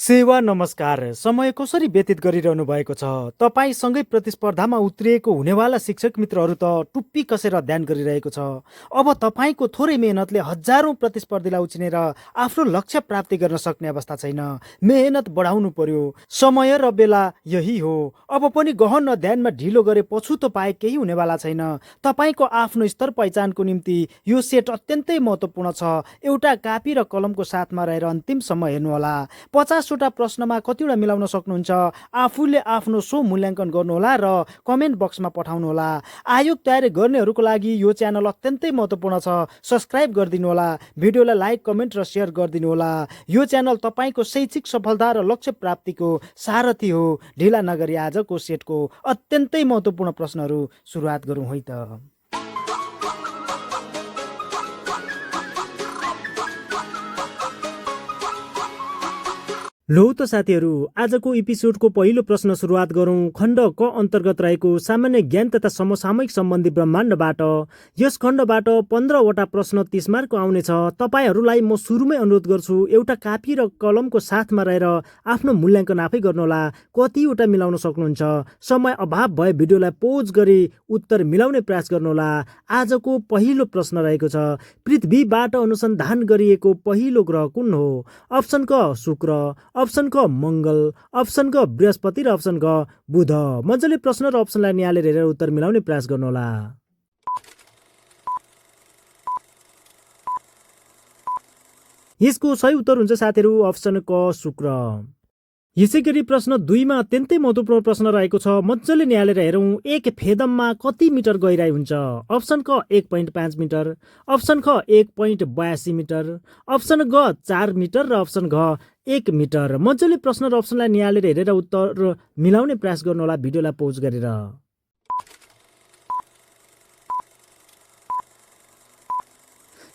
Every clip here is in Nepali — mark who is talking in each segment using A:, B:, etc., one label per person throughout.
A: सेवा नमस्कार। समय कसरी व्यतीत गरिरहनु भएको छ? तपाईँसँगै प्रतिस्पर्धामा उत्रिएको हुनेवाला शिक्षक मित्रहरू त टुप्पी कसेर अध्ययन गरिरहेको छ। अब तपाईँको थोरै मेहनतले हजारौँ प्रतिस्पर्धीलाई उछिनेर आफ्नो लक्ष्य प्राप्ति गर्न सक्ने अवस्था छैन। मेहनत बढाउनु पर्यो। समय र बेला यही हो। अब पनि गहन अध्ययनमा ढिलो गरे पछुतो पाए केही हुनेवाला छैन। तपाईँको आफ्नो स्तर पहिचानको निम्ति यो सेट अत्यन्तै महत्त्वपूर्ण छ। एउटा कापी र कलमको साथमा रहेर अन्तिमसम्म हेर्नुहोला। 50वटा प्रश्नमा कतिवटा मिलाउन सक्नुहुन्छ? आफूले आफ्नो मूल्याङ्कन गर्नुहोला र कमेन्ट बक्समा पठाउनुहोला। आयोग तयारी गर्नेहरूको लागि यो च्यानल अत्यन्तै महत्त्वपूर्ण छ। सब्स्क्राइब गरिदिनुहोला। भिडियोलाई लाइक, कमेन्ट र सेयर गरिदिनुहोला। यो च्यानल तपाईँको शैक्षिक सफलता र लक्ष्य प्राप्तिको सारथी हो। ढिला नगरी आजको सेटको अत्यन्तै महत्त्वपूर्ण प्रश्नहरू सुरुवात गरौँ है त। लौ त साथीहरू, आजको एपिसोडको पहिलो प्रश्न सुरुवात गरौँ। खण्ड क अन्तर्गत रहेको सामान्य ज्ञान तथा समसामयिक सम्बन्धी ब्रह्माण्डबाट। यस खण्डबाट 15वटा प्रश्न 30 मार्कको आउनेछ। तपाईँहरूलाई म सुरुमै अनुरोध गर्छु, एउटा कापी र कलमको साथमा रहेर आफ्नो मूल्याङ्कन आफै गर्नुहोला। कतिवटा मिलाउन सक्नुहुन्छ? समय अभाव भए भिडियोलाई पोज गरी उत्तर मिलाउने प्रयास गर्नुहोला। आजको पहिलो प्रश्न रहेको छ, पृथ्वीबाट अनुसन्धान गरिएको पहिलो ग्रह कुन हो? अप्सन क शुक्र, अप्सन क मङ्गल, अप्सन क बृहस्पति र अप्सन क बुध। मजाले प्रश्न र अप्सनलाई निहालेर हेरेर उत्तर मिलाउने प्रयास गर्नुहोला। यसको सही उत्तर हुन्छ साथीहरू अप्सन क शुक्र। यसै गरी प्रश्न 2मा अत्यन्तै महत्त्वपूर्ण प्रश्न रहेको छ। मजाले निहालेर हेरौँ। एक फेदममा कति मिटर गहिराई हुन्छ? अप्सन क 1.5 मिटर, अप्सन ख 1.82 मिटर, अप्सन ग 4 मिटर र अप्सन घ 1 मिटर। मजाले प्रश्न र अप्सनलाई निहालेर हेरेर उत्तर मिलाउने प्रयास गर्नुहोला भिडियोलाई पोज गरेर।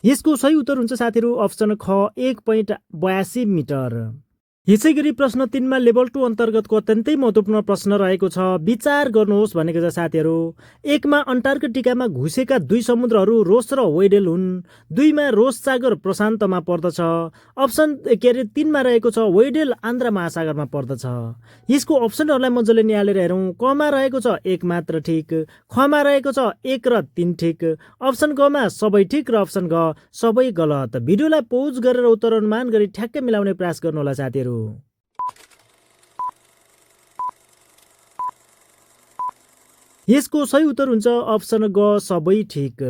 A: यसको सही उत्तर हुन्छ साथीहरू अप्सन ख 1.82 मिटर। यसै गरी प्रश्न 3मा लेभल 2 अन्तर्गतको अत्यन्तै महत्त्वपूर्ण प्रश्न रहेको छ। विचार गर्नुहोस् भनेको छ साथीहरू। 1मा अन्टार्कटिकामा घुसेका 2 समुद्रहरू रोस र वेडेल हुन्। 2मा रोस सागर प्रशान्तमा पर्दछ। अप्सन 3मा रहेको छ वेडेल आन्ध्र महासागरमा पर्दछ। यसको अप्सनहरूलाई मजाले निहालेर हेरौँ। कमा रहेको छ 1 मात्र ठिक, खमा रहेको छ 1 र 3 ठिक, अप्सन गमा सबै ठिक र अप्सन घ सबै गलत। भिडियोलाई पोज गरेर उत्तर अनुमान गरी ठ्याक्कै मिलाउने प्रयास गर्नुहोला साथीहरू। यसको सही उत्तर हुन्छ अप्सन ग सबै ठिक।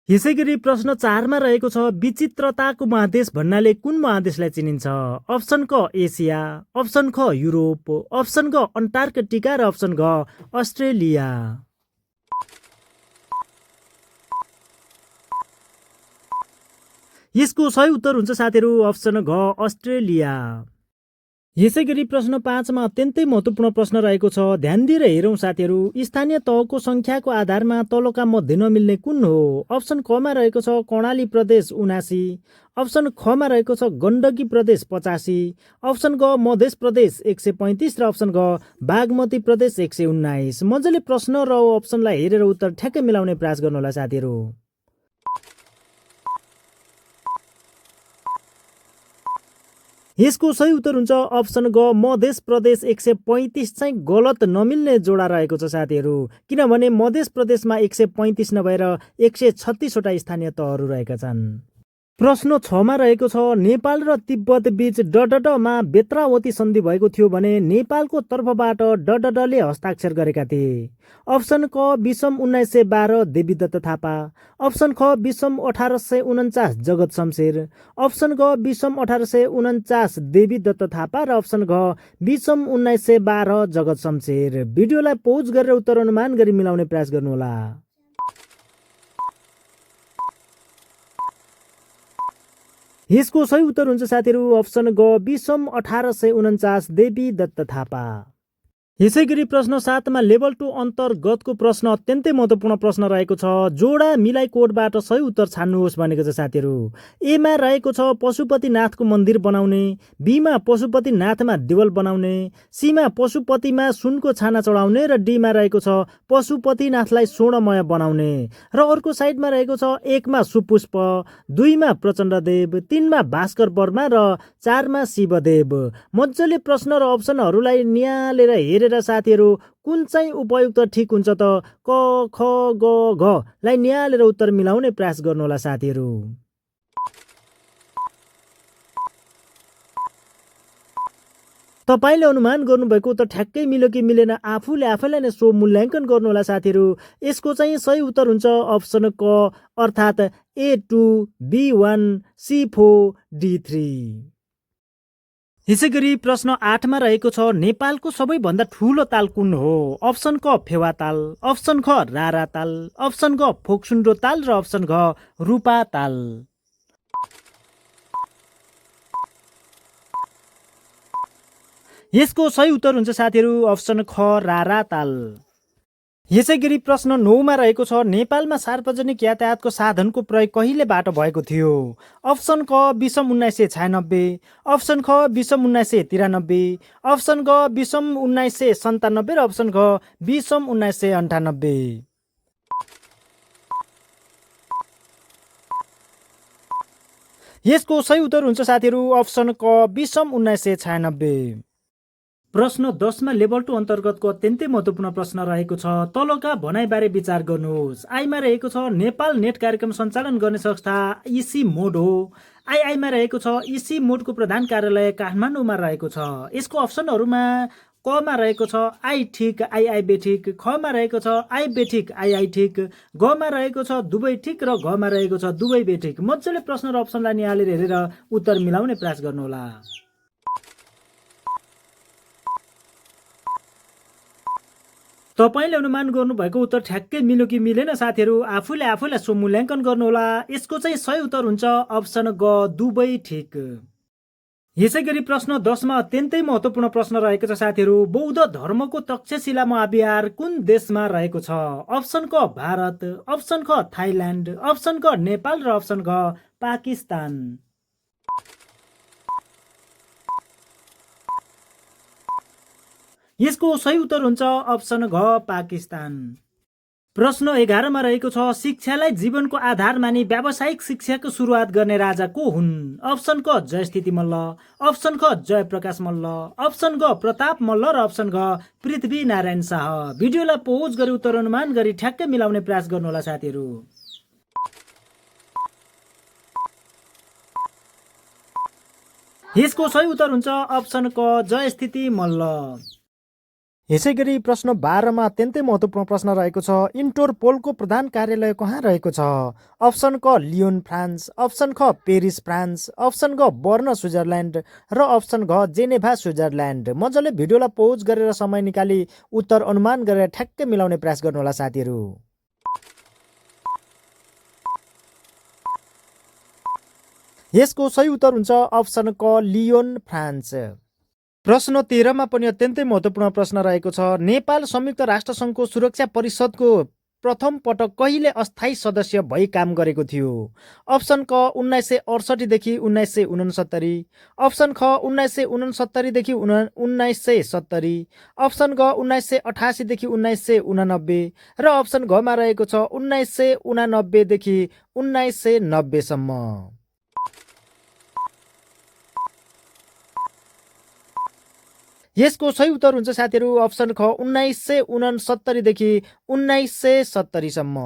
A: यसै गरी प्रश्न 4मा रहेको छ, विचित्रताको महादेश भन्नाले कुन महादेशलाई चिनिन्छ? अप्सन क एसिया, अप्सन ख युरोप, अप्सन ग अन्टार्कटिका र अप्सन घ अस्ट्रेलिया। यसको सही उत्तर हुन्छ साथीहरू अप्सन घ अस्ट्रेलिया। यसै गरी प्रश्न 5मा अत्यन्तै महत्त्वपूर्ण प्रश्न रहेको छ। ध्यान दिएर हेरौँ साथीहरू। स्थानीय तहको सङ्ख्याको आधारमा तलका मध्ये नमिल्ने कुन हो? अप्सन कमा रहेको छ कर्णाली प्रदेश 79, अप्सन खमा रहेको छ गण्डकी प्रदेश 85, अप्सन ग मध्य प्रदेश 135 र अप्सन ग बागमती प्रदेश 119। मजाले प्रश्न र अप्सनलाई हेरेर उत्तर ठ्याक्कै मिलाउने प्रयास गर्नुहोला साथीहरू। यसको सही उत्तर हुन्छ अप्सन ग मध्य प्रदेश 135 चाहिँ गलत नमिल्ने जोडा रहेको छ साथीहरू। किनभने मध्य प्रदेशमा 135 नभएर 136वटा स्थानीय तहहरू रहेका छन्। प्रश्न 6मा रहेको छ, नेपाल र तिब्बत बीच डडमा बेत्रावती सन्धि भएको थियो भने नेपालको तर्फबाट डडले हस्ताक्षर गरेका थिए। अप्सन क विषम 1912 देवीदत्त थापा, अप्सन ख विषम 1849 जगत शमशेर, अप्सन ग विषम 1849 देवीदत्त थापा र अप्सन घ विषम 1912 जगत शमशेर। भिडियोलाई पोज गरेर उत्तर अनुमान गरी मिलाउने प्रयास गर्नुहोला। यसको सही उत्तर हुन्छ साथीहरू अप्सन ग विषम 1849 देवीदत्त थापा। यसैगरी प्रश्न 7 मा लेभल 2 अन्तर्गतको प्रश्न अत्यन्तै महत्त्वपूर्ण प्रश्न रहेको छ। जोडा मिलाइ कोडबाट सही उत्तर छान्नुहोस् भनेको छ साथीहरू। ए मा रहेको छ पशुपतिनाथको मन्दिर बनाउने, बी मा पशुपतिनाथमा देवल बनाउने, सी मा पशुपतिमा सुनको छाना चढाउने र डी मा रहेको छ पशुपतिनाथलाई स्वर्णमय बनाउने। र अर्को साइडमा रहेको छ 1 मा सुपुष्प, 2 मा प्रचण्डदेव, 3 मा भास्कर वर्मा र 4 मा शिवदेव। मजाले प्रश्न र अप्सनहरूलाई निहालेर हेरेर साथीहरू कुन चाहिँ उपयुक्त ठिक हुन्छ त क ख ग घ लाई निहालेर उत्तर मिलाउने प्रयास गर्नुहोला साथीहरू। तपाईँले अनुमान गर्नुभएको उत्तर ठ्याक्कै मिल्यो कि मिलेन आफूले आफैलाई नै सो मूल्याङ्कन गर्नुहोला साथीहरू। यसको चाहिँ सही उत्तर हुन्छ अप्सन क अर्थात् A2, B1, C4, D3। यसैगरी प्रश्न 8 मा रहेको छ नेपालको सबैभन्दा ठुलो ताल कुन हो? अप्सन क फेवा ताल, अप्सन ख रारा ताल, अप्सन ग फोक्सुन्डो ताल र अप्सन घ रूपा ताल। यसको सही उत्तर हुन्छ साथीहरू अप्सन ख रारा ताल। यसैगरी प्रश्न 9 मा रहेको छ नेपालमा सार्वजनिक यातायातको साधनको प्रयोग कहिलेबाट भएको थियो? अप्सन क विषम 1996, अप्सन ख विषम 1993, अप्सन ग विषम 1997 र अप्सन घ विषम 1998। यसको सही उत्तर हुन्छ साथीहरू अप्सन क विषम 1996। प्रश्न 10 मा लेभल 2 अन्तर्गतको अत्यन्तै महत्त्वपूर्ण प्रश्न रहेको छ तलका भनाइबारे विचार गर्नुहोस्। आईमा रहेको छ नेपाल नेट कार्यक्रम सञ्चालन गर्ने संस्था इसी मोड हो। आईमा रहेको छ इसी मोडको प्रधान कार्यालय काठमाडौँमा रहेको छ। यसको अप्सनहरूमा क मा रहेको छ आई ठिक आई बेठिक, ख मा रहेको छ आई बेठिक आई ठिक, ग मा रहेको छ दुवै ठिक र घ मा रहेको छ दुवै बेठिक। मजाले प्रश्न र अप्सनलाई निहालेर हेरेर उत्तर मिलाउने प्रयास गर्नुहोला। तपाईँले अनुमान गर्नुभएको उत्तर ठ्याक्कै मिल्यो कि मिलेन साथीहरू आफूले आफैलाई सो मूल्याङ्कन गर्नुहोला। यसको चाहिँ सही उत्तर हुन्छ अप्सन ग दुवै ठिक। यसैगरी प्रश्न 10 मा अत्यन्तै महत्त्वपूर्ण प्रश्न रहेको छ साथीहरू बौद्ध धर्मको तक्षशिला महाविहार कुन देशमा रहेको छ? अप्सन क भारत, अप्सन ख थाइल्यान्ड, अप्सन क नेपाल र अप्सन घ पाकिस्तान। यसको सही उत्तर हुन्छ अप्सन घ पाकिस्तान। प्रश्न 11 मा रहेको छ शिक्षालाई जीवनको आधार मानि व्यावसायिक शिक्षाको सुरुवात गर्ने राजा को हुन्? अप्सन क जयस्थिति मल्ल, अप्सन ख जयप्रकाश मल्ल, अप्सन ग प्रताप मल्ल र अप्सन घ पृथ्वी नारायण शाह। भिडियोलाई पोज गरी उत्तर अनुमान गरी ठ्याक्कै मिलाउने प्रयास गर्नुहोला साथीहरू। यसको सही उत्तर हुन्छ अप्सन क जयस्थिति मल्ल। यसैगरी प्रश्न 12 मा अत्यन्तै महत्त्वपूर्ण प्रश्न रहेको छ इन्टरपोलको प्रधान कार्यालय कहाँ रहेको छ? अप्सन क लियोन फ्रान्स, अप्सन ख पेरिस फ्रान्स, अप्सन ग बर्न स्विजरल्यान्ड र अप्सन घ जेनेभा स्विजरल्यान्ड। मजाले भिडियोलाई पोज गरेर समय निकाली उत्तर अनुमान गरेर ठ्याक्कै मिलाउने प्रयास गर्नुहोला साथीहरू। यसको सही उत्तर हुन्छ अप्सन क लियोन फ्रान्स। प्रश्न 13 मा पनि अत्यन्तै महत्त्वपूर्ण प्रश्न रहेको छ नेपाल संयुक्त राष्ट्रसङ्घको सुरक्षा परिषदको प्रथम पटक कहिले अस्थायी सदस्य भई काम गरेको थियो? अप्सन क 1968 देखि 1969, अप्सन ख 1969 देखि 1970, अप्सन ग 1988 देखि 1989 र अप्सन घ मा रहेको छ 1989 देखि 1990 सम्म। यसको सही उत्तर हुन्छ साथीहरू अप्सन ख 1969 देखि 1970 सम्म।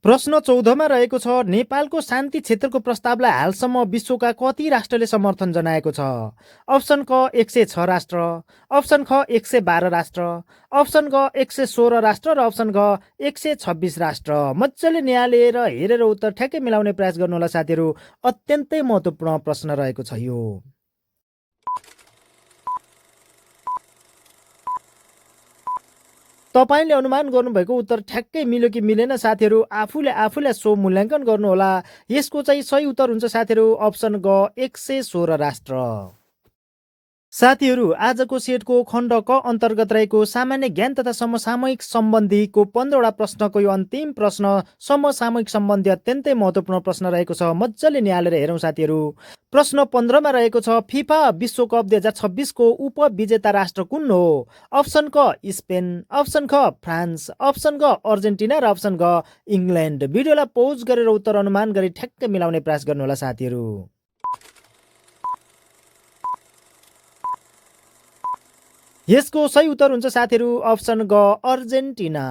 A: प्रश्न 14 मा रहेको छ नेपालको शान्ति क्षेत्रको प्रस्तावलाई हालसम्म विश्वका कति राष्ट्रले समर्थन जनाएको छ? अप्सन क 106 राष्ट्र, अप्सन ख 112 राष्ट्र, अप्सन ग 116 राष्ट्र र अप्सन घ 126 राष्ट्र। मजाले निहालेर हेरेर उत्तर ठ्याक्कै मिलाउने प्रयास गर्नुहोला साथीहरू अत्यन्तै महत्त्वपूर्ण प्रश्न रहेको छ यो। तपाईँले अनुमान गर्नुभएको उत्तर ठ्याक्कै मिल्यो कि मिलेन साथीहरू आफूले आफूलाई सो मूल्याङ्कन गर्नुहोला। यसको चाहिँ सही उत्तर हुन्छ साथीहरू अप्सन ग 116 राष्ट्र। साथीहरू, आजको सेटको खण्ड क अन्तर्गत रहेको सामान्य ज्ञान तथा समसामयिक सम्बन्धीको 15वटा प्रश्नको यो अन्तिम प्रश्न समसामयिक सम्बन्धी अत्यन्तै महत्त्वपूर्ण प्रश्न रहेको छ। मजाले निहालेर हेरौँ साथीहरू। प्रश्न 15मा रहेको छ, फिफा विश्वकप 2026को उपविजेता राष्ट्र कुन हो? अप्सन क स्पेन, अप्सन ख फ्रान्स, अप्सन ग अर्जेन्टिना र अप्सन ग इङ्ल्यान्ड। भिडियोलाई पौज गरेर उत्तर अनुमान गरी ठ्याक्कै मिलाउने प्रयास गर्नुहोला साथीहरू। यसको सही उत्तर हुन्छ साथीहरू अप्सन ग अर्जेन्टिना।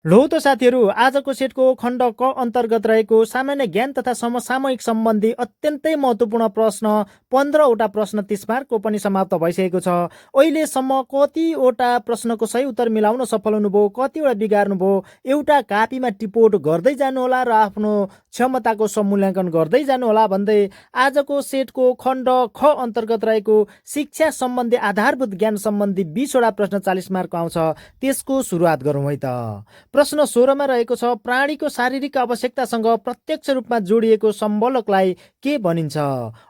A: लो त साथीहरू, आजको सेटको खण्ड क अन्तर्गत रहेको सामान्य ज्ञान तथा समसामयिक सम्बन्धी अत्यन्तै महत्त्वपूर्ण प्रश्न 15वटा प्रश्न 30 मार्कको पनि समाप्त भइसकेको छ। अहिलेसम्म कतिवटा प्रश्नको सही उत्तर मिलाउन सफल हुनुभयो, कतिवटा बिगार्नुभयो, एउटा कापीमा टिपोट गर्दै जानुहोला र आफ्नो क्षमताको सम्मूल्याङ्कन गर्दै जानुहोला भन्दै आजको सेटको खण्ड ख अन्तर्गत रहेको शिक्षा सम्बन्धी आधारभूत ज्ञान सम्बन्धी 20वटा प्रश्न 40 मार्कको आउँछ, त्यसको सुरुवात गरौँ है त। प्रश्न 16मा रहेको छ, प्राणीको शारीरिक आवश्यकतासँग प्रत्यक्ष रूपमा जोडिएको सम्बलकलाई के भनिन्छ?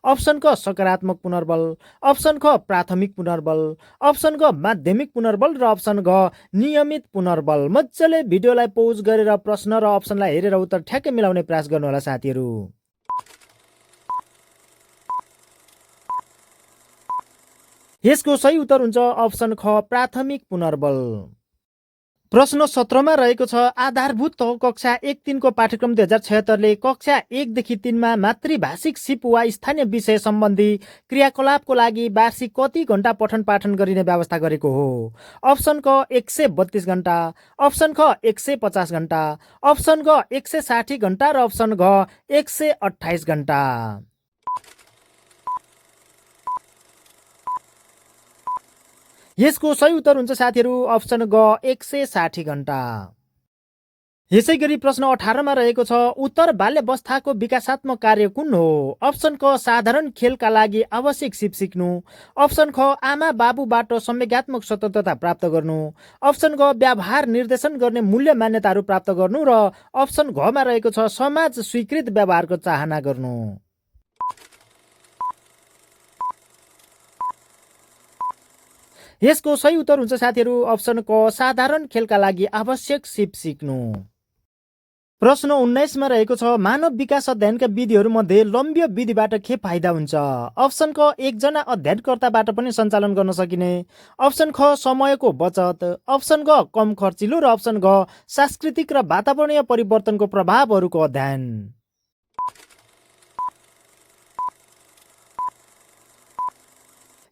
A: अप्सन क सकारात्मक पुनर्बल, अप्सन ख प्राथमिक पुनर्बल, अप्सन ग माध्यमिक पुनर्बल र अप्सन ग नियमित पुनर्बल। मजाले भिडियोलाई पौज गरेर प्रश्न र अप्सनलाई हेरेर उत्तर ठ्याक्कै मिलाउने प्रयास गर्नुहोला साथीहरू। यसको सही उत्तर हुन्छ अप्सन ख प्राथमिक पुनर्बल। प्रश्न 17मा रहेको छ, आधारभूत तह कक्षा 1-3 को पाठ्यक्रम 2076ले कक्षा 1 देखि 3 मा मातृभाषिक सिप वा स्थानीय विषय सम्बन्धी क्रियाकलापको लागि वार्षिक कति घण्टा पठन पाठन गरिने व्यवस्था गरेको हो? अप्सन क 132 घण्टा, अप्सन ख 150 घण्टा, अप्सन ग 160 घण्टा र अप्सन घ 128 घण्टा। यसको सही उत्तर हुन्छ साथीहरू अप्सन ग 160 घण्टा। यसै गरी प्रश्न 18मा रहेको छ, उत्तर बाल्यावस्थाको विकासात्मक कार्य कुन हो? अप्सन क साधारण खेलका लागि आवश्यक सिप सिक्नु, अप्सन ख आमा बाबुबाट संवेगात्मक स्वतन्त्रता प्राप्त गर्नु, अप्सन ग व्यवहार निर्देशन गर्ने मूल्य मान्यताहरू प्राप्त गर्नु र अप्सन घमा रहेको छ समाज स्वीकृत व्यवहारको चाहना गर्नु। यसको सही उत्तर हुन्छ साथीहरू अप्सन क साधारण खेलका लागि आवश्यक सिप सिक्नु। प्रश्न 19मा रहेको छ, मानव विकास अध्ययनका विधिहरूमध्ये लम्ब्य विधिबाट के फाइदा हुन्छ? अप्सन क एकजना अध्ययनकर्ताबाट पनि सञ्चालन गर्न सकिने, अप्सन ख समयको बचत, अप्सन ग कम खर्चिलो र अप्सन ग सांस्कृतिक र वातावरणीय परिवर्तनको प्रभावहरूको अध्ययन।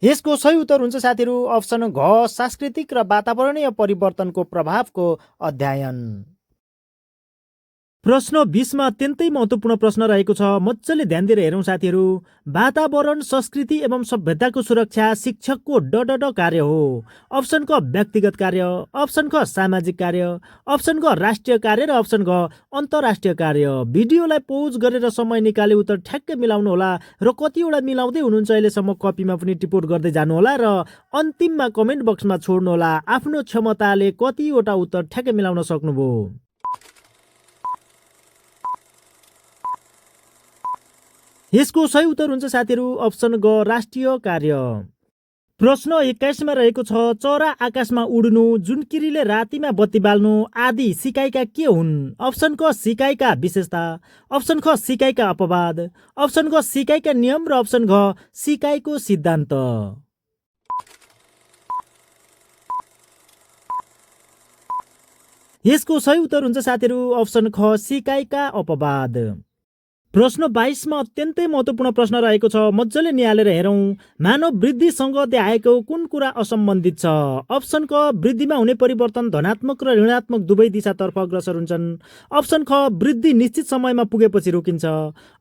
A: यसको सही उत्तर हुन्छ साथीहरू अप्सन घ सांस्कृतिक र वातावरणीय परिवर्तनको प्रभावको अध्ययन। प्रश्न 20मा अत्यन्तै महत्त्वपूर्ण प्रश्न रहेको छ, मजाले ध्यान दिएर हेरौँ साथीहरू। वातावरण, संस्कृति एवं सभ्यताको सुरक्षा शिक्षकको ड कार्य हो। अप्सन क व्यक्तिगत कार्य, अप्सन ख सामाजिक कार्य, अप्सन ग राष्ट्रिय कार्य र अप्सन ग अन्तर्राष्ट्रिय कार्य। भिडियोलाई पौज गरेर समय निकाले उत्तर ठ्याक्कै मिलाउनु होला र कतिवटा मिलाउँदै हुनुहुन्छ अहिलेसम्म कपीमा पनि टिपोट गर्दै जानुहोला र अन्तिममा कमेन्ट बक्समा छोड्नुहोला आफ्नो क्षमताले कतिवटा उत्तर ठ्याक्कै मिलाउन सक्नुभयो। यसको सही उत्तर हुन्छ साथीहरू अप्सन ग राष्ट्रिय कार्य। प्रश्न 21मा रहेको छ, चरा आकाशमा उड्नु, जुनकिरीले रातिमा बत्ती बाल्नु आदि सिकाइका के हुन्? अप्सन क सिकाइका विशेषता, अप्सन ख सिकाइका अपवाद, अप्सन ग सिकाइका नियम र अप्सन घ सिकाइको सिद्धान्त। यसको सही उत्तर हुन्छ साथीहरू अप्सन ख सिकाइका अपवाद। प्रश्न 22मा अत्यन्तै महत्त्वपूर्ण प्रश्न रहेको छ, मजाले निहालेर हेरौँ। मानव वृद्धिसँग देखाएको कुन कुरा असम्बन्धित छ? अप्सन क वृद्धिमा हुने परिवर्तन धनात्मक र ऋणात्मक दुवै दिशातर्फ अग्रसर हुन्छन्, अप्सन ख वृद्धि निश्चित समयमा पुगेपछि रोकिन्छ,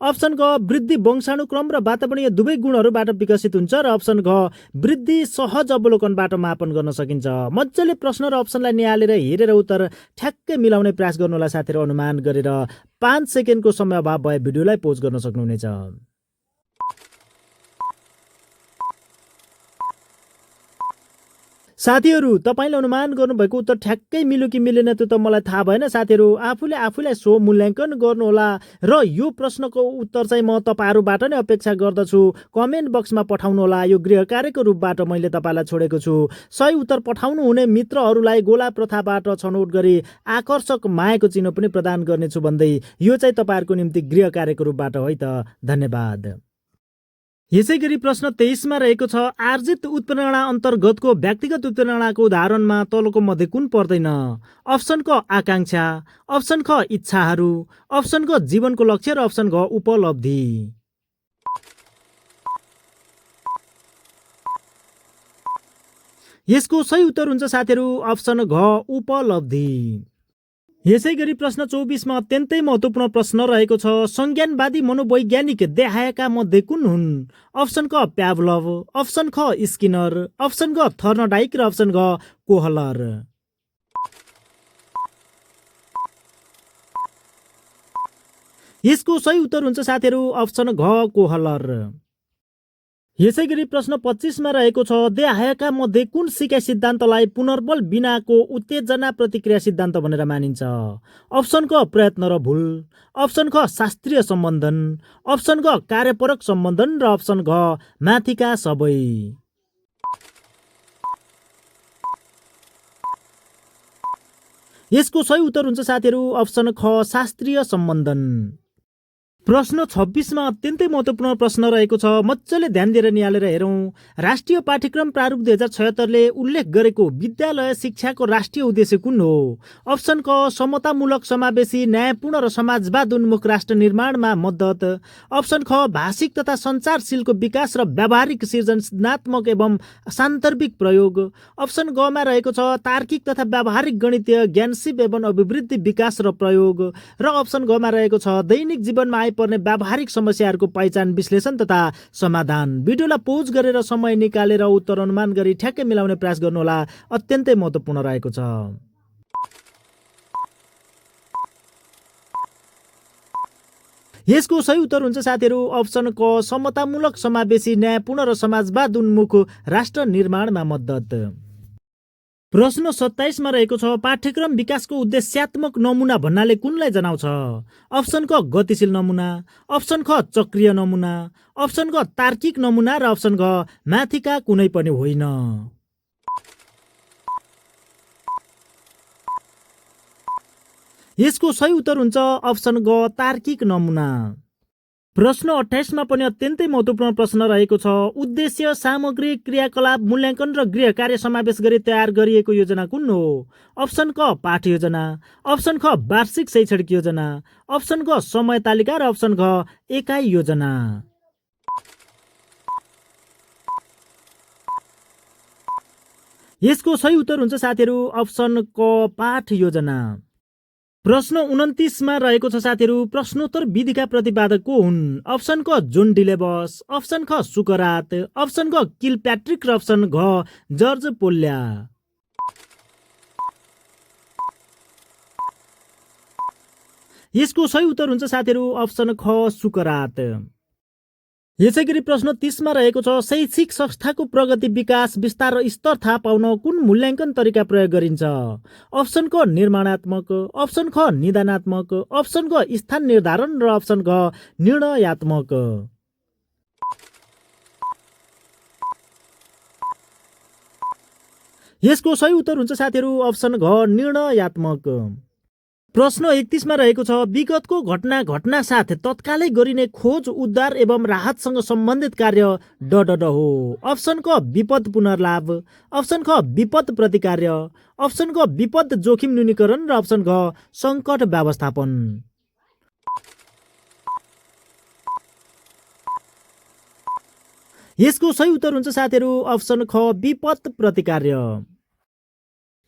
A: अप्सन ग वृद्धि वंशानुक्रम र वातावरणीय दुवै गुणहरूबाट विकसित हुन्छ र अप्सन घ वृद्धि सहज अवलोकनबाट मापन गर्न सकिन्छ। मजाले प्रश्न र अप्सनलाई निहालेर हेरेर उत्तर ठ्याक्कै मिलाउने प्रयास गर्नुहोला साथीहरू। अनुमान गरेर 5 सेकेन्डको समय अभाव भए भिडियोलाई पोज गर्न सक्नुहुनेछ। साथीहरू, तपाईँले अनुमान गर्नुभएको उत्तर ठ्याक्कै मिल्यो कि मिलेन त्यो त मलाई थाहा भएन। साथीहरू, आफूले आफूलाई स्वमूल्याङ्कन गर्नुहोला र यो प्रश्नको उत्तर चाहिँ म तपाईँहरूबाट नै अपेक्षा गर्दछु। कमेन्ट बक्समा पठाउनुहोला। यो गृह कार्यको रूपबाट मैले तपाईँलाई छोडेको छु। सही उत्तर पठाउनु हुने मित्रहरूलाई गोला प्रथाबाट छनौट गरी आकर्षक मायाको चिन्ह पनि प्रदान गर्नेछु भन्दै यो चाहिँ तपाईँहरूको निम्ति गृह कार्यको रूपबाट है त। धन्यवाद। यसै गरी प्रश्न 23मा रहेको छ, आर्जित उत्प्रेरणा अन्तर्गतको व्यक्तिगत उत्प्रेरणाको उदाहरणमा तलको मध्ये कुन पर्दैन? अप्सन क आकांक्षा, अप्सन ख इच्छाहरू, अप्सन ग जीवनको लक्ष्य र अप्सन घ उपलब्धि। यसको सही उत्तर हुन्छ साथीहरू अप्सन घ उपलब्धि। यसै गरी प्रश्न 24मा अत्यन्तै महत्त्वपूर्ण प्रश्न रहेको छ, संज्ञानवादी मनोवैज्ञानिक देहायका मध्ये कुन हुन्? अप्सन क प्याभलभ, अप्सन ख स्किनर, अप्सन ग थर्नडाइक र अप्सन घ कोहलर। यसको सही उत्तर हुन्छ साथीहरू अप्सन घ कोहलर। यसै गरी प्रश्न 25मा रहेको छ, देहायका मध्ये कुन सिकाइ सिद्धान्तलाई पुनर्बल बिनाको उत्तेजना प्रतिक्रिया सिद्धान्त भनेर मानिन्छ? अप्सन क प्रयत्न र भुल, अप्सन ख शास्त्रीय सम्बन्धन, अप्सन ग कार्यपरक सम्बन्धन र अप्सन घ माथिका सबै। यसको सही उत्तर हुन्छ साथीहरू अप्सन ख शास्त्रीय सम्बन्धन। प्रश्न 26मा अत्यन्तै महत्त्वपूर्ण प्रश्न रहेको छ, मजाले ध्यान दिएर निहालेर हेरौँ। राष्ट्रिय पाठ्यक्रम प्रारूप 2076ले उल्लेख गरेको विद्यालय शिक्षाको राष्ट्रिय उद्देश्य कुन हो? अप्सन क समतामूलक समावेशी न्यायपूर्ण र समाजवाद उन्मुख राष्ट्र निर्माणमा मद्दत, अप्सन ख भाषिक तथा सञ्चारशीलको विकास र व्यावहारिक सृजनात्मक एवं सान्दर्भिक प्रयोग, अप्सन गमा रहेको छ तार्किक तथा व्यावहारिक गणितीय ज्ञानसिप एवं अभिवृद्धि विकास र प्रयोग र अप्सन घमा रहेको छ दैनिक जीवनमा पर्ने व्यावहारिक समस्याहरूको पहिचान विश्लेषण तथा समाधान। भिडियोलाई पोज गरेर समय निकालेर उत्तर अनुमान गरी ठ्याक्कै मिलाउने प्रयास गर्नुहोला। अत्यन्तै महत्त्वपूर्ण रहेको छ। यसको सही उत्तर हुन्छ साथीहरू अप्सन क समतामूलक समावेशी न्यायपूर्ण र समाजवाद उन्मुख राष्ट्र निर्माणमा मद्दत। प्रश्न 27मा रहेको छ, पाठ्यक्रम विकासको उद्देश्यात्मक नमुना भन्नाले कुनलाई जनाउँछ? अप्सन क गतिशील नमुना, अप्सन ख चक्रीय नमुना, अप्सन ग तार्किक नमुना र अप्सन घ माथिका कुनै पनि होइन। यसको सही उत्तर हुन्छ अप्सन ग तार्किक नमुना। प्रश्न 28मा पनि अत्यन्तै महत्त्वपूर्ण प्रश्न रहेको छ, उद्देश्य सामग्री क्रियाकलाप मूल्याङ्कन र गृह कार्य समावेश गरी तयार गरिएको योजना कुन हो? अप्सन क पाठ योजना, अप्सन ख वार्षिक शैक्षणिक योजना, अप्सन ग समय तालिका र अप्सन घ एकाइ योजना। यसको सही उत्तर हुन्छ साथीहरू अप्सन क पाठ योजना। प्रश्न 29मा रहेको छ साथीहरू, प्रश्नोत्तर विधिका प्रतिपादक को हुन्? अप्सन क जोन डिलेबस, अप्सन ख सुकरात, अप्सन ग किलप्याट्रिक र अप्सन घ जर्ज पोल्या। यसको सही उत्तर हुन्छ साथीहरू अप्सन ख सुकरात। यसै गरी प्रश्न 30मा रहेको छ, शैक्षिक संस्थाको प्रगति विकास विस्तार र स्तर थाहा पाउन कुन मूल्याङ्कन तरिका प्रयोग गरिन्छ? अप्सन क निर्माणात्मक, अप्सन ख निदानात्मक, अप्सन ग स्थान निर्धारण र अप्सन घ निर्णयात्मक। यसको सही उत्तर हुन्छ साथीहरू अप्सन घ निर्णयात्मक। प्रश्न 31मा रहेको छ, विगतको घटना साथ तत्कालै गरिने खोज उद्धार एवं राहतसँग सम्बन्धित कार्य ड हो। अप्सन क विपद पुनर्लाभ, अप्सन ख विपद प्रतिकार्य, अप्सन ग विपद जोखिम न्यूनीकरण र अप्सन घ सङ्कट व्यवस्थापन। यसको सही उत्तर हुन्छ साथीहरू अप्सन ख विपद प्रतिकार्य।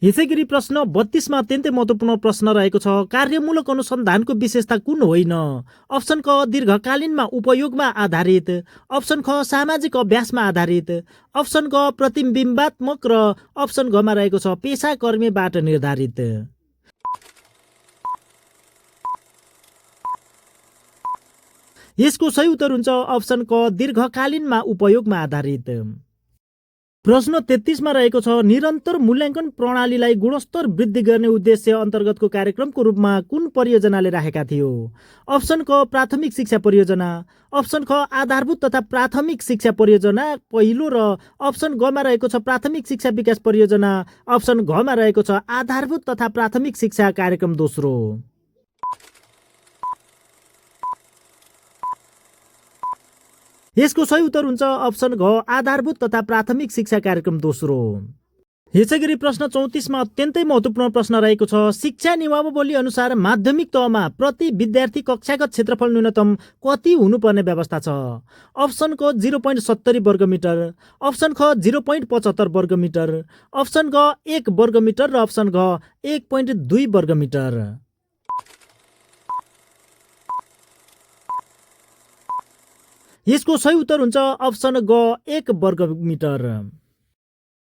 A: यसै गरी प्रश्न 32मा अत्यन्तै महत्त्वपूर्ण प्रश्न रहेको छ, कार्यमूलक अनुसन्धानको विशेषता कुन होइन? अप्सन क दीर्घकालीनमा उपयोगमा आधारित, अप्सन ख सामाजिक अभ्यासमा आधारित, अप्सन ग प्रतिबिम्बात्मक र अप्सन घमा रहेको छ पेसाकर्मीबाट निर्धारित। यसको सही उत्तर हुन्छ अप्सन क दीर्घकालीनमा उपयोगमा आधारित। प्रश्न 33 मा रहेको छ निरन्तर मूल्याङ्कन प्रणालीलाई गुणस्तर वृद्धि गर्ने उद्देश्य अन्तर्गतको कार्यक्रमको रूपमा कुन परियोजनाले राखेका थियो? अप्सन क प्राथमिक शिक्षा परियोजना, अप्सन ख आधारभूत तथा प्राथमिक शिक्षा परियोजना पहिलो र अप्सन ग मा रहेको छ प्राथमिक शिक्षा विकास परियोजना, अप्सन घ मा रहेको छ आधारभूत तथा प्राथमिक शिक्षा कार्यक्रम दोस्रो। यसको सही उत्तर हुन्छ अप्सन घ आधारभूत तथा प्राथमिक शिक्षा कार्यक्रम दोस्रो। यसै गरी प्रश्न 34 मा अत्यन्तै महत्त्वपूर्ण प्रश्न रहेको छ शिक्षा नियमावली अनुसार माध्यमिक तहमा प्रति विद्यार्थी कक्षागत क्षेत्रफल न्यूनतम कति हुनुपर्ने व्यवस्था छ? अप्सन क 0.70 वर्गमिटर, अप्सन ख 0.75 वर्गमिटर, अप्सन ग 1 वर्गमिटर र अप्सन घ 1.2 वर्गमिटर। यसको सही उत्तर हुन्छ अप्सन ग 1 वर्गमिटर।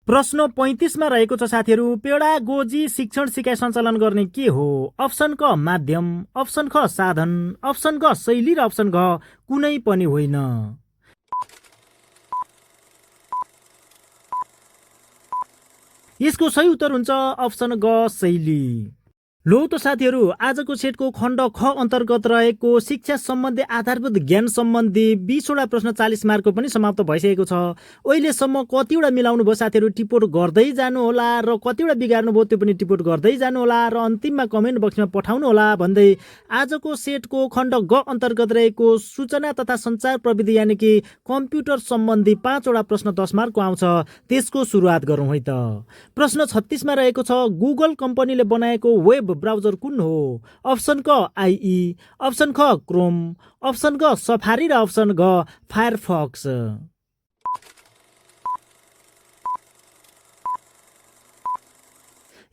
A: प्रश्न 35 मा रहेको छ साथीहरू पेडागोजी शिक्षण सिकाइ सञ्चालन गर्ने के हो? अप्सन क माध्यम, अप्सन ख साधन, अप्सन ग शैली र अप्सन घ कुनै पनि होइन। यसको सही उत्तर हुन्छ अप्सन ग शैली। लो त साथीहरू आजको सेटको खण्ड ख अन्तर्गत रहेको शिक्षा सम्बन्धी आधारभूत ज्ञान सम्बन्धी 20वटा प्रश्न 40 मार्कको पनि समाप्त भइसकेको छ। अहिलेसम्म कतिवटा मिलाउनु भयो साथीहरू टिपोट गर्दै जानु होला र कतिवटा बिगार्नु भयो त्यो पनि टिपोट गर्दै जानु होला र अन्तिममा कमेन्ट बक्समा पठाउनु होला भन्दै आजको सेटको खण्ड ग अन्तर्गत रहेको सूचना तथा सञ्चार प्रविधि यानि कि कम्प्युटर सम्बन्धी 5वटा प्रश्न 10 मार्कको आउँछ त्यसको सुरुवात गरौँ है त। प्रश्न 36 मा रहेको छ गुगल कम्पनीले बनाएको वेब ब्राउजर कुन हो? अप्सन क आइई, अप्सन ख क्रोम, अप्सन ग सफारी र अप्सन घ फायरफक्स।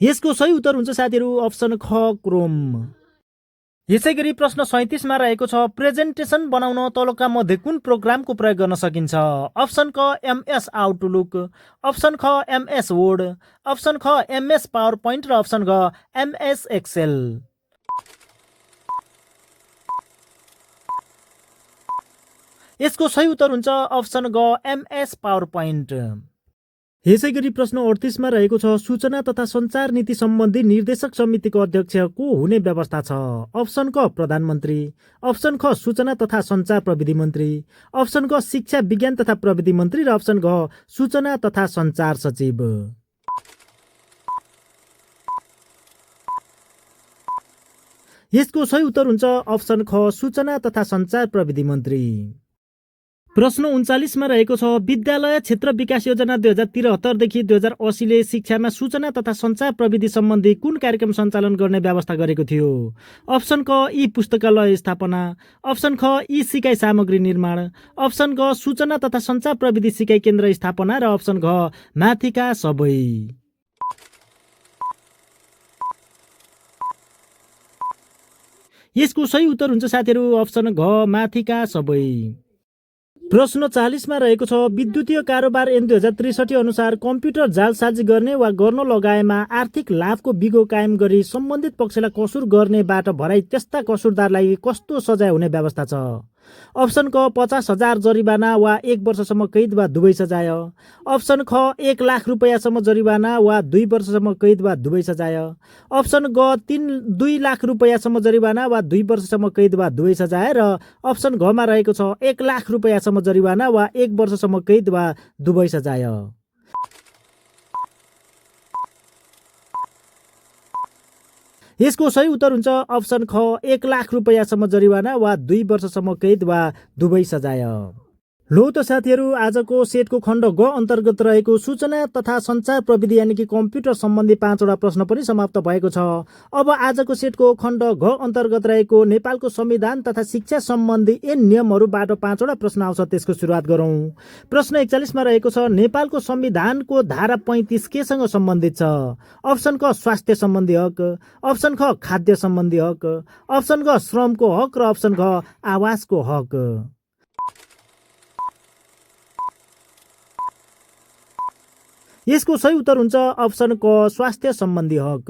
A: यसको सही उत्तर हुन्छ साथीहरू अप्सन ख क्रोम। यसै गरी प्रश्न 37 मा रहेको छ प्रेजेन्टेसन बनाउन तलका मध्ये कुन प्रोग्रामको प्रयोग गर्न सकिन्छ? अप्सन क एमएस आउटलुक, अप्सन ख एमएस वर्ड, अप्सन ख एमएस पावर पोइन्ट र अप्सन घ एमएस एक्सेल। यसको सही उत्तर हुन्छ अप्सन ग एमएस पावर पोइन्ट। यसै गरी प्रश्न 38 मा रहेको छ सूचना तथा सञ्चार नीति सम्बन्धी निर्देशक समितिको अध्यक्ष को हुने व्यवस्था छ? अप्सन क प्रधानमन्त्री, अप्सन ख सूचना तथा सञ्चार प्रविधि मन्त्री, अप्सन क शिक्षा विज्ञान तथा प्रविधि मन्त्री र अप्सन घ सूचना तथा सञ्चार सचिव। यसको सही उत्तर हुन्छ अप्सन ख सूचना तथा सञ्चार प्रविधि मन्त्री। प्रश्न 39 मा रहेको छ विद्यालय क्षेत्र विकास योजना 2073 देखि 2080 ले शिक्षामा सूचना तथा सञ्चार प्रविधि सम्बन्धी कुन कार्यक्रम सञ्चालन गर्ने व्यवस्था गरेको थियो? अप्सन क ई पुस्तकालय स्थापना, अप्सन ख ई सिकाइ सामग्री निर्माण, अप्सन ग सूचना तथा सञ्चार प्रविधि सिकाइ केन्द्र स्थापना र अप्सन घ माथिका सबै। यसको सही उत्तर हुन्छ साथीहरू अप्सन घ माथिका सबै। प्रश्न 40 मा रहेको छ विद्युतीय कारोबार ऐन 2063 अनुसार कम्प्युटर जालसाजी गर्ने वा गर्न लगाएमा आर्थिक लाभको बिगो कायम गरी सम्बन्धित पक्षलाई कसुर गर्नेबाट भराई त्यस्ता कसुरदारलाई कस्तो सजाय हुने व्यवस्था छ? अप्सन क 50,000 जरिवाना वा 1 वर्षसम्म कैद वा दुवै सजाय, अप्सन ख 1 लाख रुपैयाँसम्म जरिवाना वा 2 वर्षसम्म कैद वा दुवै सजाय, अप्सन ग 2 लाख रुपैयाँसम्म जरिवाना वा 2 वर्षसम्म कैद वा दुवै सजाय र अप्सन घ मा रहेको छ 1 लाख रुपैयाँसम्म जरिवाना वा 1 वर्षसम्म कैद वा दुवै सजाय। यसको सही उत्तर हुन्छ अप्सन ख 1 लाख रुपैयाँसम्म जरिवाना वा 2 वर्षसम्म कैद वा दुवै सजाय। लो त साथीहरू आजको सेटको खण्ड ग अन्तर्गत रहेको सूचना तथा सञ्चार प्रविधि यानि कि कम्प्युटर सम्बन्धी 5वटा प्रश्न पनि समाप्त भएको छ। अब आजको सेटको खण्ड घ अन्तर्गत रहेको नेपालको संविधान तथा शिक्षा सम्बन्धी ऐन नियमहरूबाट 5वटा प्रश्न आउँछ त्यसको सुरुवात गरौँ। प्रश्न 41 मा रहेको छ नेपालको संविधानको धारा 35 केसँग सम्बन्धित छ? अप्सन क स्वास्थ्य सम्बन्धी हक, अप्सन ख खाद्य सम्बन्धी हक, अप्सन ग श्रमको हक र अप्सन घ आवासको हक। यसको सही उत्तर हुन्छ अप्सन क स्वास्थ्य सम्बन्धी हक।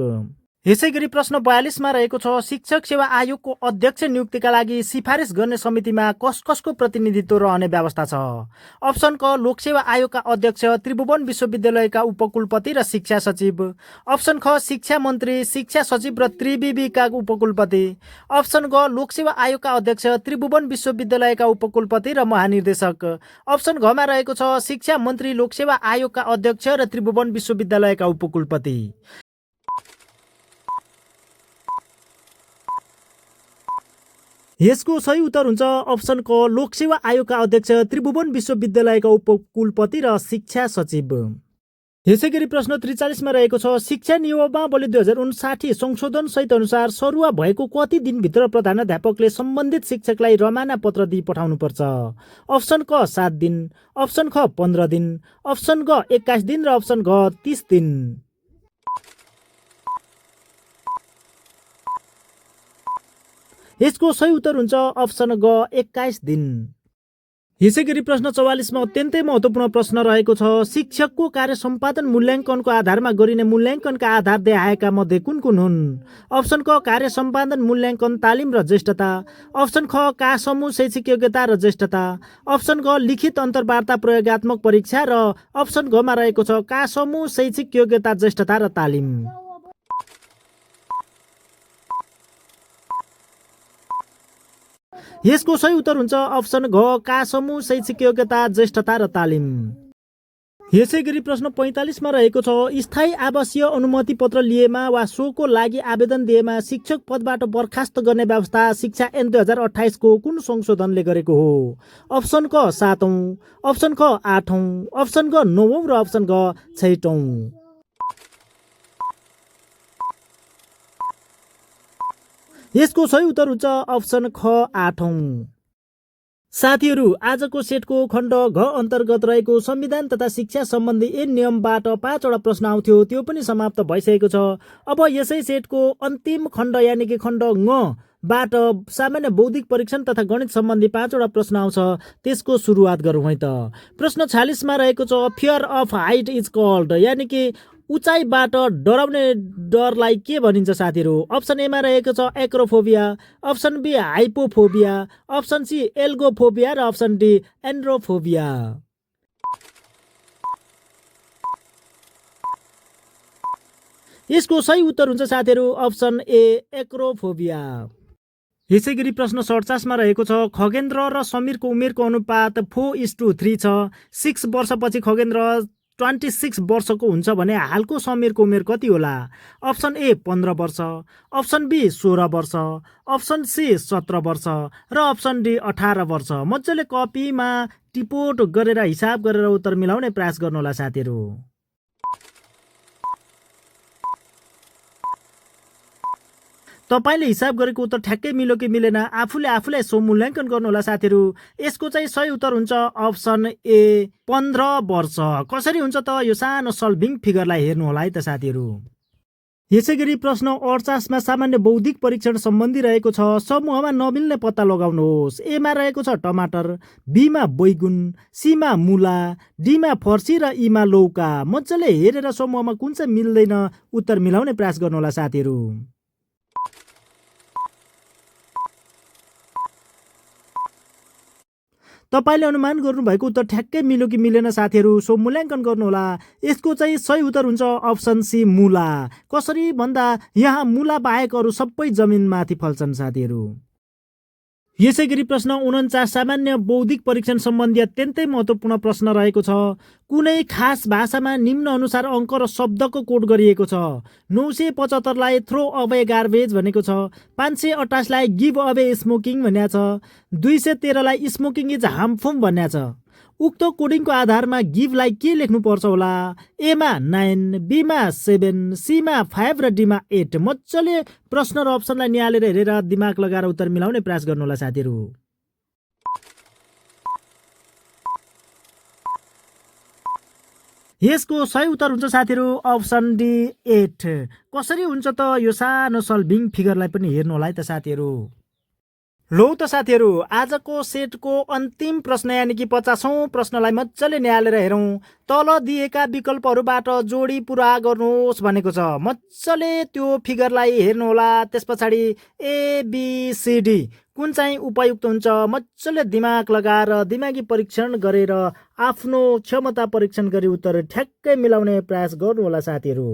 A: यसै गरी प्रश्न 42मा रहेको छ शिक्षक सेवा आयोगको अध्यक्ष नियुक्तिका लागि सिफारिस गर्ने समितिमा कसको प्रतिनिधित्व रहने व्यवस्था छ? अप्सन क लोकसेवा आयोगका अध्यक्ष, त्रिभुवन विश्वविद्यालयका उपकुलपति र शिक्षा सचिव। अप्सन ख शिक्षा मन्त्री, शिक्षा सचिव र त्रिविका उपकुलपति। अप्सन ग लोकसेवा आयोगका अध्यक्ष, त्रिभुवन विश्वविद्यालयका उपकुलपति र महानिर्देशक। अप्सन घमा रहेको छ शिक्षा मन्त्री, लोकसेवा आयोगका अध्यक्ष र त्रिभुवन विश्वविद्यालयका उपकुलपति। यसको सही उत्तर हुन्छ अप्सन क लोकसेवा आयोगका अध्यक्ष, त्रिभुवन विश्वविद्यालयका उपकुलपति र शिक्षा सचिव। यसै गरी प्रश्न 43मा रहेको छ शिक्षा नियमावली 2059 संशोधन सहित अनुसार सरुवा भएको कति दिनभित्र प्रधानाध्यापकले सम्बन्धित शिक्षकलाई रमाना पत्र दिई पठाउनुपर्छ? अप्सन क 7 दिन, अप्सन ख 15 दिन, अप्सन ग 21 दिन र अप्सन घ 30 दिन। यसको सही उत्तर हुन्छ अप्सन ग 21 दिन। यसै गरी प्रश्न 44मा अत्यन्तै महत्त्वपूर्ण प्रश्न रहेको छ शिक्षकको कार्य सम्पादन मूल्याङ्कनको आधारमा गरिने मूल्याङ्कनका आधार देखाएका मध्ये कुन कुन हुन्? अप्सन क कार्य सम्पादन मूल्याङ्कन तालिम र ज्येष्ठता। अप्सन ख का समूह शैक्षिक योग्यता र ज्येष्ठता। अप्सन ग लिखित अन्तर्वार्ता प्रयोगात्मक परीक्षा र अप्सन घ मा रहेको छ का समूह शैक्षिक योग्यता ज्येष्ठता र तालिम। यसको सही उत्तर हुन्छ अप्सन घ का समूह शैक्षिक योग्यता ज्येष्ठता र तालिम। यसै गरी प्रश्न 45मा रहेको छ स्थायी आवासीय अनुमति पत्र लिएमा वा सोको लागि आवेदन दिएमा शिक्षक पदबाट बर्खास्त गर्ने व्यवस्था शिक्षा ऐन 2028 को कुन संशोधनले गरेको हो? अप्सन क 7औं, अप्सन ख 8औं, अप्सन ग 9औं र अप्सन घ 6औं। यसको सही उत्तर हुन्छ अप्सन ख 8औं। साथीहरू, आजको सेटको खण्ड घ अन्तर्गत रहेको संविधान तथा शिक्षा सम्बन्धी ऐन नियमबाट 5वटा प्रश्न आउँथ्यो, त्यो पनि समाप्त भइसकेको छ। अब यसै सेटको अन्तिम खण्ड यानि कि खण्ड ङ बाट सामान्य बौद्धिक परीक्षण तथा गणित सम्बन्धी 5वटा प्रश्न आउँछ, त्यसको सुरुवात गरौँ है त। प्रश्न 46मा रहेको छ fear of height is called, यानि कि उचाइबाट डराउने डरलाई के भनिन्छ साथीहरू? अप्सन ए मा रहेको छ acrophobia, option B hypophobia, option C algophobia र अप्सन डी एन्ड्रोफोबिया। यसको सही उत्तर हुन्छ साथीहरू अप्सन ए एक्रोफोबिया। यसै गरी प्रश्न 47मा रहेको छ खगेन्द्र र समीरको उमेरको अनुपात 4:3 छ। 6 वर्षपछि खगेन्द्र 26 वर्षको हुन्छ भने हालको समीरको उमेर कति होला? अप्सन ए 15 वर्ष, अप्सन बी 16 वर्ष, अप्सन सी 17 वर्ष र अप्सन डी 18 वर्ष। मजाले कपीमा टिपोट गरेर हिसाब गरेर उत्तर मिलाउने प्रयास गर्नुहोला साथीहरू। तपाईले हिसाब गरेको उत्तर ठ्याक्कै मिल्यो कि मिलेन आफूलाई स्वमूल्याङ्कन गर्नुहोला साथीहरू। यसको चाहिँ सही उत्तर हुन्छ अप्सन ए 15 वर्ष। कसरी हुन्छ त यो सानो सल्भिङ फिगरलाई हेर्नु होला है त साथीहरू। यसै गरी प्रश्न 48मा सामान्य बौद्धिक परीक्षण सम्बन्धी रहेको छ समूहमा नमिल्ने पत्ता लगाउनुहोस्। ए मा रहेको छ टमाटर, बी मा बैगुन, सी मा मुला, डी मा फर्सी र ई मा लौका। मजाले हेरेर समूहमा कुन चाहिँ मिल्दैन उत्तर मिलाउने प्रयास गर्नुहोला साथीहरू। तपाईले अनुमान गर्नुभएको उत्तर ठ्याक्कै मिल्यो कि मिलेन साथीहरू, सो मूल्याङ्कन गर्नुहोला। यसको चाहिँ सही उत्तर हुन्छ अप्सन सी मुला। कसरी भन्दा यहाँ मुला बाहेक अरू सबै जमिनमाथि फल्छन् साथीहरू। यसै गरी प्रश्न 49 सामान्य बौद्धिक परीक्षण सम्बन्धी अत्यन्तै महत्त्वपूर्ण प्रश्न रहेको छ कुनै खास भाषामा निम्न अनुसार अङ्क र शब्दको कोड गरिएको छ। 975 लाई थ्रो अवे गार्बेज भनेको छ, 528 लाई गिभ अवे स्मोकिङ भनेको छ, 213 लाई स्मोकिङ इज हार्मफुल भनेको छ। उक्त कोडिङको आधारमा गिभलाई के लेख्नु पर्छ होला? ए मा 9, बी मा 7, सी मा 5 र डी मा 8। मजाले प्रश्न र अप्सनलाई निहालेर हेरेर दिमाग लगाएर उत्तर मिलाउने प्रयास गर्नुहोला साथीहरू। यसको सही उत्तर हुन्छ साथीहरू अप्सन डी 8। कसरी हुन्छ त यो सानो सल्भिङ फिगरलाई पनि हेर्नु होला है त साथीहरू। लौ त साथीहरू, आजको सेटको अन्तिम प्रश्न यानि कि 50औं प्रश्नलाई मजाले निहालेर हेरौँ। तल दिएका विकल्पहरूबाट जोडी पुरा गर्नुहोस् भनेको छ। मजाले त्यो फिगरलाई हेर्नुहोला। त्यस पछाडि ABCD कुन चाहिँ उपयुक्त हुन्छ मजाले दिमाग लगाएर दिमागी परीक्षण गरेर आफ्नो क्षमता परीक्षण गरी उत्तर ठ्याक्कै मिलाउने प्रयास गर्नुहोला साथीहरू।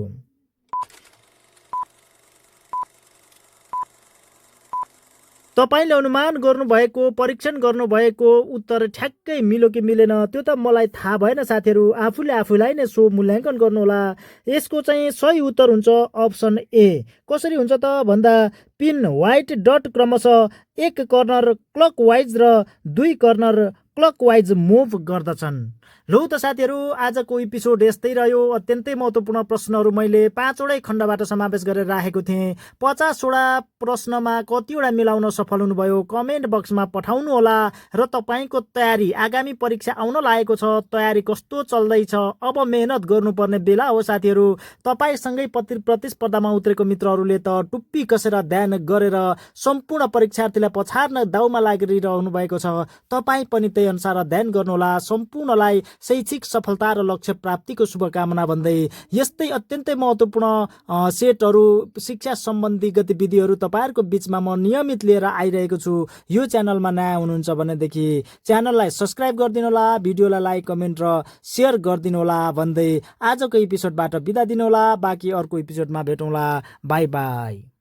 A: तपाईँले अनुमान गर्नुभएको परीक्षण गर्नुभएको उत्तर ठ्याक्कै मिल्यो कि मिलेन त्यो त मलाई थाहा भएन साथीहरू। आफूले आफूलाई नै सो मूल्याङ्कन गर्नुहोला। यसको चाहिँ सही उत्तर हुन्छ अप्सन ए। कसरी हुन्छ त भन्दा पिन व्हाइट डट क्रमशः एक कर्नर क्लकवाइज र 2 कर्नर क्लकवाइज मुभ गर्दछन्। लौ त साथीहरू, आजको एपिसोड यस्तै रह्यो। अत्यन्तै महत्त्वपूर्ण प्रश्नहरू मैले 5वटै खण्डबाट समावेश गरेर राखेको थिएँ। 50वटा प्रश्नमा कतिवटा मिलाउन सफल हुनुभयो कमेन्ट बक्समा पठाउनु होला। र तपाईँको तयारी आगामी परीक्षा आउन लागेको छ, तयारी कस्तो चल्दैछ? अब मेहनत गर्नुपर्ने बेला हो साथीहरू। तपाईँसँगै प्रतिस्पर्धामा उत्रेको मित्रहरूले त टुप्पी कसेर ध्यान गरेर सम्पूर्ण परीक्षार्थीलाई पछार्न दाउमा लागिरहनु भएको छ। तपाईँ पनि त्यही अनुसार ध्यान गर्नुहोला। सम्पूर्णलाई शैक्षिक सफलता र लक्ष्य प्राप्तिको शुभकामना भन्दै यस्तै अत्यन्तै महत्त्वपूर्ण सेटहरू शिक्षा सम्बन्धी गतिविधिहरू तपाईँहरूको बिचमा म नियमित लिएर आइरहेको छु। यो च्यानलमा नयाँ हुनुहुन्छ भनेदेखि च्यानललाई सब्सक्राइब गरिदिनु होला, भिडियोलाई लाइक कमेन्ट र सेयर गरिदिनु होला भन्दै आजको एपिसोडबाट बिदा दिनु होला। बाँकी अर्को एपिसोडमा भेटौँला। By by.